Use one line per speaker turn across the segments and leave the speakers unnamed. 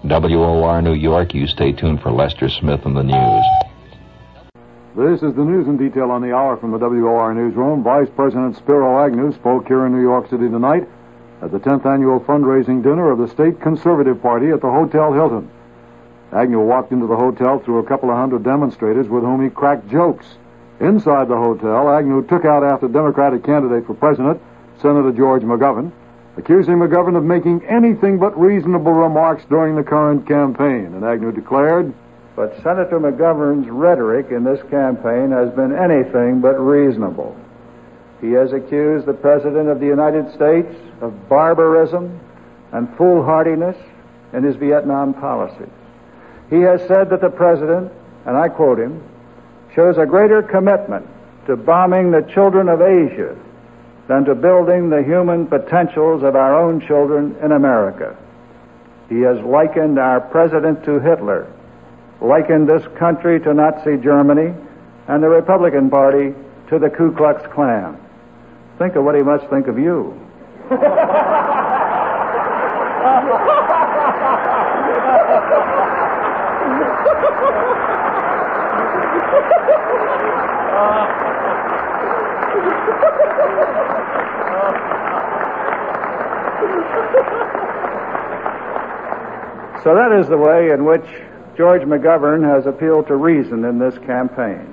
WOR New York, you stay tuned for Lester Smith and the news.
This is the news in detail on the hour from the WOR newsroom. Vice President Spiro Agnew spoke here in New York City tonight at the 10th annual fundraising dinner of the State Conservative Party at the Hotel Hilton. Agnew walked into the hotel through a couple of hundred demonstrators with whom he cracked jokes. Inside the hotel, Agnew took out after Democratic candidate for president, Senator George McGovern, accusing McGovern of making anything but reasonable remarks during the current campaign. And Agnew declared,
"But Senator McGovern's rhetoric in this campaign has been anything but reasonable. He has accused the President of the United States of barbarism and foolhardiness in his Vietnam policy. He has said that the President, and I quote him, shows a greater commitment to bombing the children of Asia than to building the human potentials of our own children in America. He has likened our President to Hitler, likened this country to Nazi Germany, and the Republican Party to the Ku Klux Klan. Think of what he must think of you." So that is the way in which George McGovern has appealed to reason in this campaign.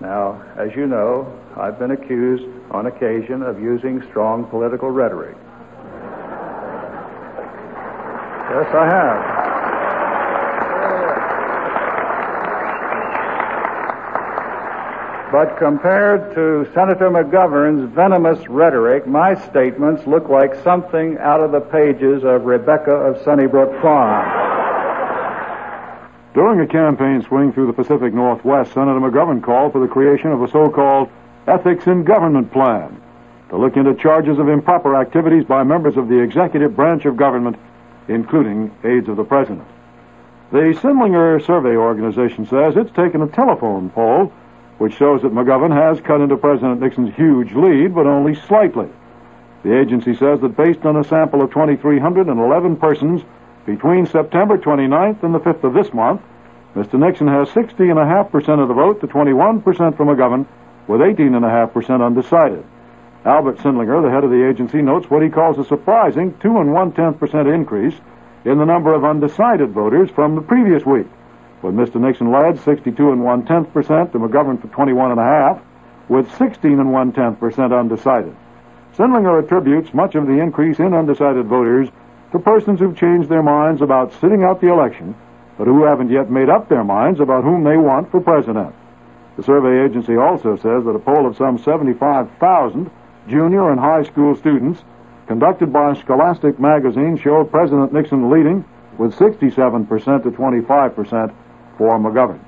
Now, as you know, I've been accused on occasion of using strong political rhetoric. Yes, I have. But compared to Senator McGovern's venomous rhetoric, my statements look like something out of the pages of Rebecca of Sunnybrook Farm.
During a campaign swing through the Pacific Northwest, Senator McGovern called for the creation of a so-called Ethics in Government Plan to look into charges of improper activities by members of the executive branch of government, including aides of the President. The Sindlinger Survey Organization says it's taken a telephone poll which shows that McGovern has cut into President Nixon's huge lead, but only slightly. The agency says that based on a sample of 2,311 persons between September 29th and the 5th of this month, Mr. Nixon has 60.5% of the vote to 21% for McGovern, with 18.5% undecided. Albert Sindlinger, the head of the agency, notes what he calls a surprising 2 1/10% increase in the number of undecided voters from the previous week, with Mr. Nixon led 62 1/10% to McGovern for 21.5%, with 16 1/10% undecided. Sindlinger attributes much of the increase in undecided voters to persons who've changed their minds about sitting out the election, but who haven't yet made up their minds about whom they want for president. The survey agency also says that a poll of some 75,000 junior and high school students conducted by Scholastic magazine showed President Nixon leading with 67% to 25% for McGovern.